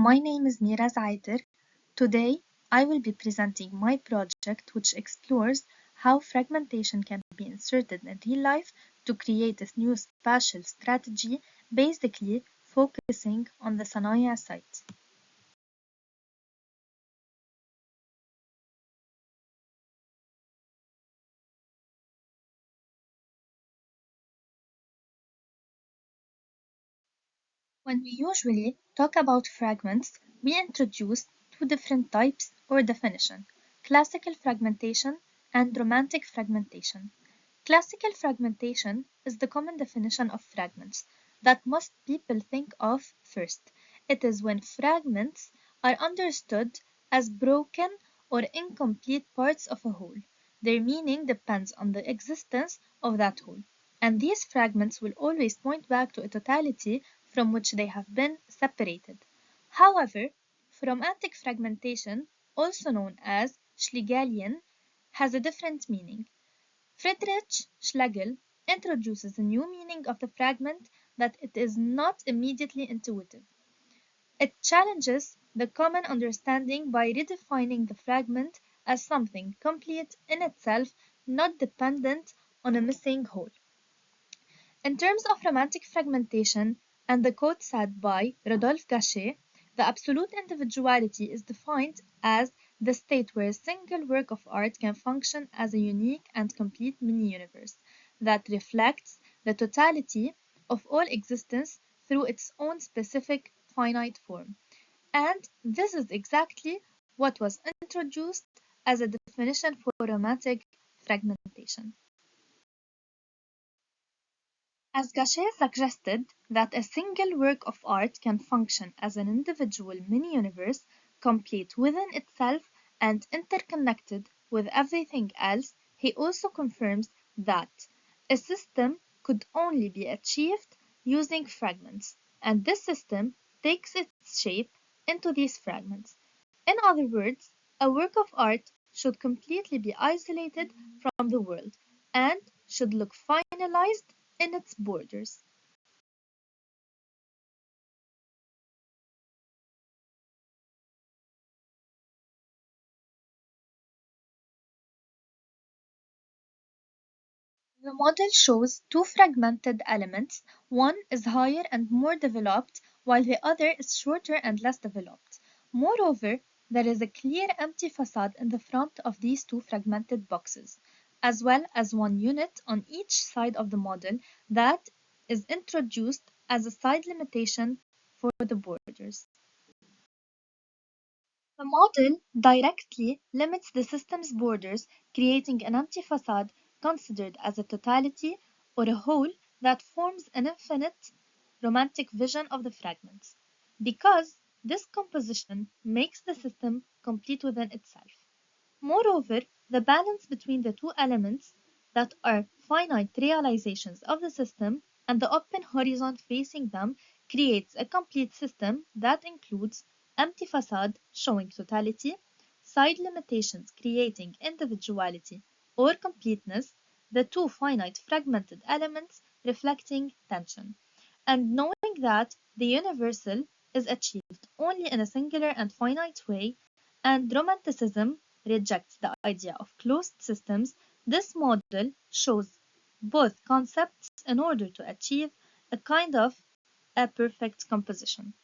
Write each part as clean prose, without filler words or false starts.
My name is Mira Zaiter. Today, I will be presenting my project which explores how fragmentation can be inserted in real life to create this new spatial strategy, basically focusing on the Sanaya site. When we usually talk about fragments, we introduce two different types or definition: classical fragmentation and romantic fragmentation. Classical fragmentation is the common definition of fragments that most people think of first. It is when fragments are understood as broken or incomplete parts of a whole. Their meaning depends on the existence of that whole, and these fragments will always point back to a totality from which they have been separated. However, romantic fragmentation, also known as Schlegelian, has a different meaning. Friedrich Schlegel introduces a new meaning of the fragment that it is not immediately intuitive. It challenges the common understanding by redefining the fragment as something complete in itself, not dependent on a missing whole. In terms of romantic fragmentation, and the quote said by Rodolphe Gachet, the absolute individuality is defined as the state where a single work of art can function as a unique and complete mini-universe that reflects the totality of all existence through its own specific finite form. And this is exactly what was introduced as a definition for romantic fragmentation. As Gachet suggested that a single work of art can function as an individual mini-universe, complete within itself and interconnected with everything else, he also confirms that a system could only be achieved using fragments, and this system takes its shape into these fragments. In other words, a work of art should completely be isolated from the world and should look finalized in its borders. The model shows two fragmented elements. One is higher and more developed, while the other is shorter and less developed. Moreover, there is a clear empty facade in the front of these two fragmented boxes, as well as one unit on each side of the model that is introduced as a side limitation for the borders. The model directly limits the system's borders, creating an empty facade considered as a totality or a whole that forms an infinite romantic vision of the fragments, because this composition makes the system complete within itself. Moreover, the balance between the two elements that are finite realizations of the system and the open horizon facing them creates a complete system that includes empty facade showing totality, side limitations creating individuality or completeness, the two finite fragmented elements reflecting tension, and knowing that the universal is achieved only in a singular and finite way, and Romanticism rejects the idea of closed systems. This model shows both concepts in order to achieve a kind of a perfect composition.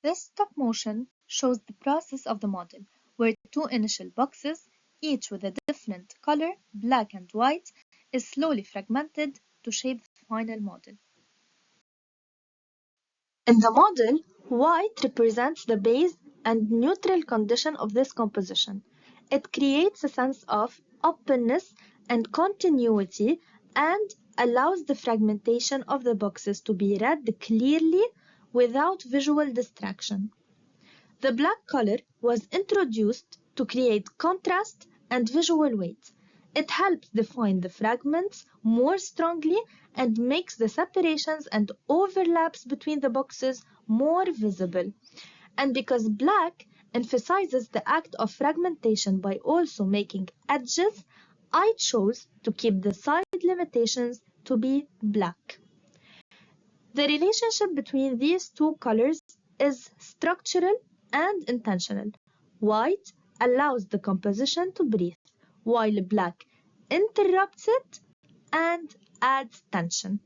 This stop motion shows the process of the model, where two initial boxes, each with a different color, black and white, is slowly fragmented to shape the final model. In the model, white represents the base and neutral condition of this composition. It creates a sense of openness and continuity and allows the fragmentation of the boxes to be read clearly without visual distraction. The black color was introduced to create contrast and visual weight. It helps define the fragments more strongly and makes the separations and overlaps between the boxes more visible. And because black emphasizes the act of fragmentation by also making edges. I chose to keep the side limitations to be black. The relationship between these two colors is structural and intentional. White allows the composition to breathe, while black interrupts it and adds tension.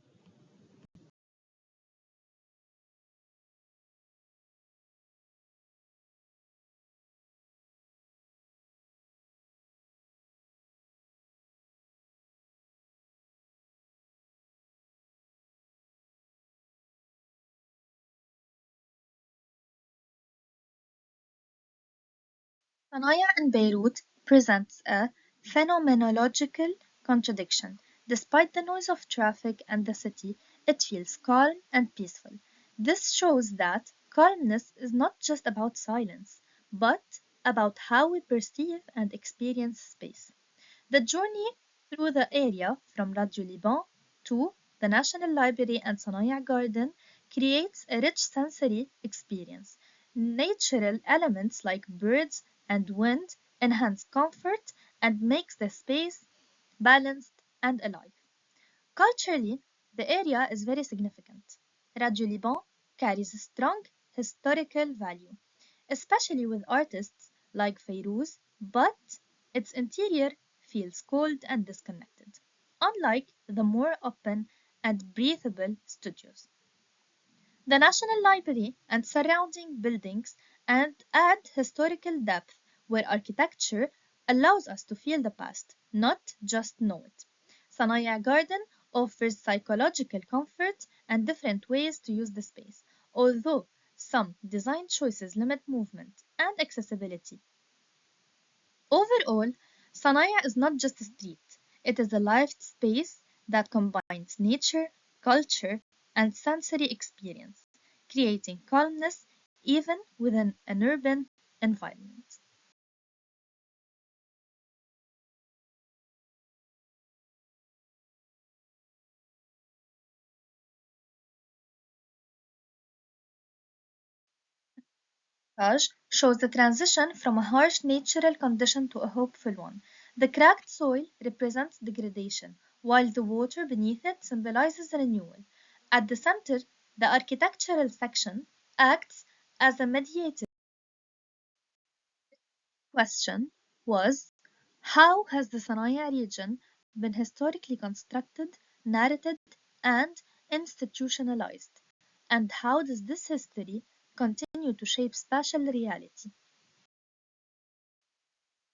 Sanaya in Beirut presents a phenomenological contradiction. Despite the noise of traffic and the city, it feels calm and peaceful. This shows that calmness is not just about silence, but about how we perceive and experience space. The journey through the area from Radio Liban to the National Library and Sanaya Garden creates a rich sensory experience. Natural elements like birds and wind enhance comfort and makes the space balanced and alive. Culturally, the area is very significant. Radio Liban carries a strong historical value, especially with artists like Fayrouz, but its interior feels cold and disconnected, unlike the more open and breathable studios. The National Library and surrounding buildings and add historical depth where architecture allows us to feel the past, not just know it. Sanaya Garden offers psychological comfort and different ways to use the space, although some design choices limit movement and accessibility. Overall, Sanaya is not just a street, it is a lived space that combines nature, culture, and sensory experience, creating calmness even within an urban environment. Raj shows the transition from a harsh natural condition to a hopeful one. The cracked soil represents degradation, while the water beneath it symbolizes renewal. At the center, the architectural section acts as a mediator. Question was, how has the Sanaya region been historically constructed, narrated, and institutionalized? And how does this history continue to shape spatial reality?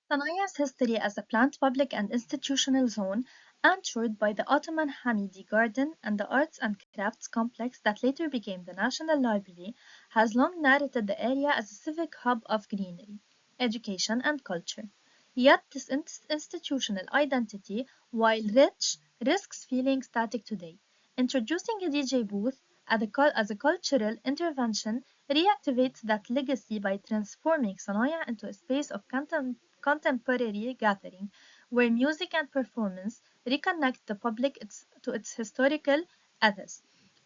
Sanaya's history as a planned public and institutional zone, anchored by the Ottoman Hamidi Garden and the Arts and Crafts Complex that later became the National Library, has long narrated the area as a civic hub of greenery, education, and culture. Yet this institutional identity, while rich, risks feeling static today. Introducing a DJ booth as a cultural intervention reactivates that legacy by transforming Sanaya into a space of contemporary gathering, where music and performance reconnect the public to its historical ethos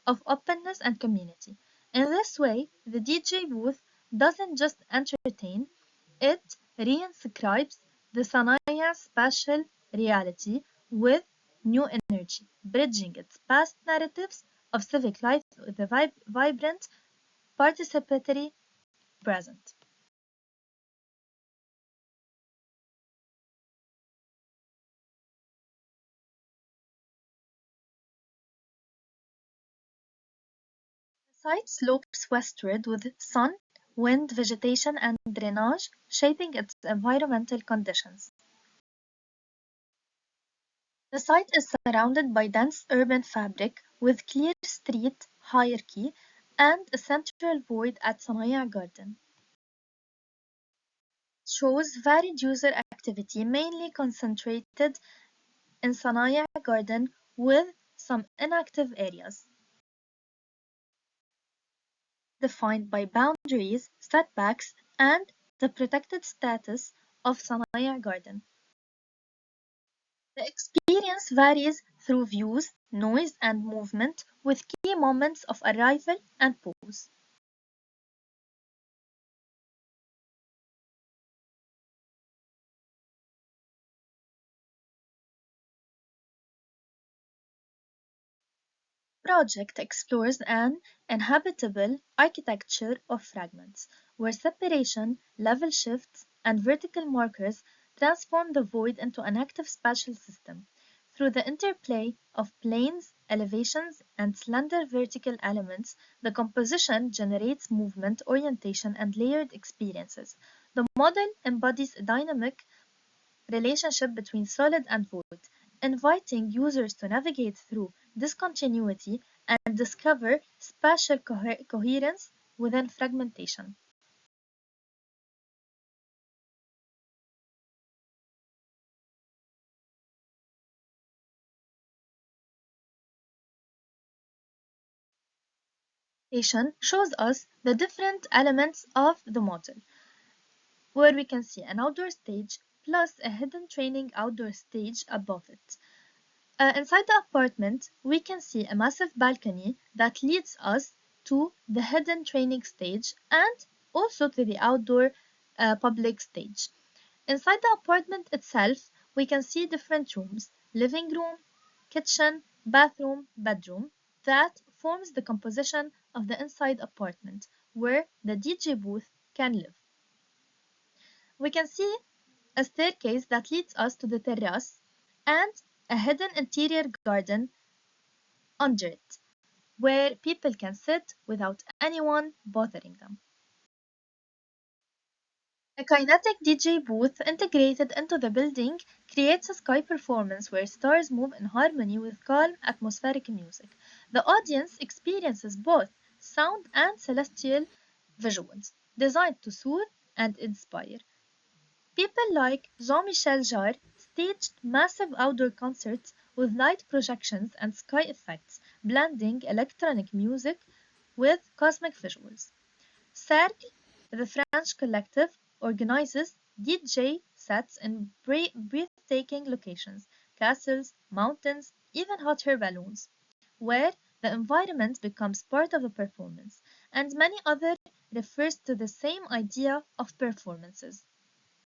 of openness and community. In this way, the DJ booth doesn't just entertain, it reinscribes the Sanaya spatial reality with new energy, bridging its past narratives of civic life with a vibrant, participatory present. The site slopes westward with sun, wind, vegetation, and drainage shaping its environmental conditions. The site is surrounded by dense urban fabric with clear street hierarchy and a central void at Sanaya Garden. Shows varied user activity mainly concentrated in Sanaya Garden with some inactive areas, defined by boundaries, setbacks, and the protected status of Sanaya Garden. The experience varies through views, noise, and movement, with key moments of arrival and pause. project explores an inhabitable architecture of fragments, where separation, level shifts, and vertical markers transform the void into an active spatial system. Through the interplay of planes, elevations, and slender vertical elements, the composition generates movement, orientation, and layered experiences. The model embodies a dynamic relationship between solid and void, inviting users to navigate through discontinuity and discover spatial coherence within fragmentation. Fragmentation shows us the different elements of the model, where we can see an outdoor stage plus a hidden training outdoor stage above it. Inside the apartment, we can see a massive balcony that leads us to the hidden training stage and also to the outdoor public stage. Inside the apartment itself, we can see different rooms, living room, kitchen, bathroom, bedroom, that forms the composition of the inside apartment where the DJ booth can live. We can see a staircase that leads us to the terrace and a hidden interior garden under it, where people can sit without anyone bothering them. A kinetic DJ booth integrated into the building creates a sky performance where stars move in harmony with calm atmospheric music. The audience experiences both sound and celestial visuals, designed to soothe and inspire. People like Jean-Michel Jarre staged massive outdoor concerts with light projections and sky effects, blending electronic music with cosmic visuals. Cercle, the French collective, organizes DJ sets in breathtaking locations, castles, mountains, even hot air balloons, where the environment becomes part of the performance, and many other refers to the same idea of performances.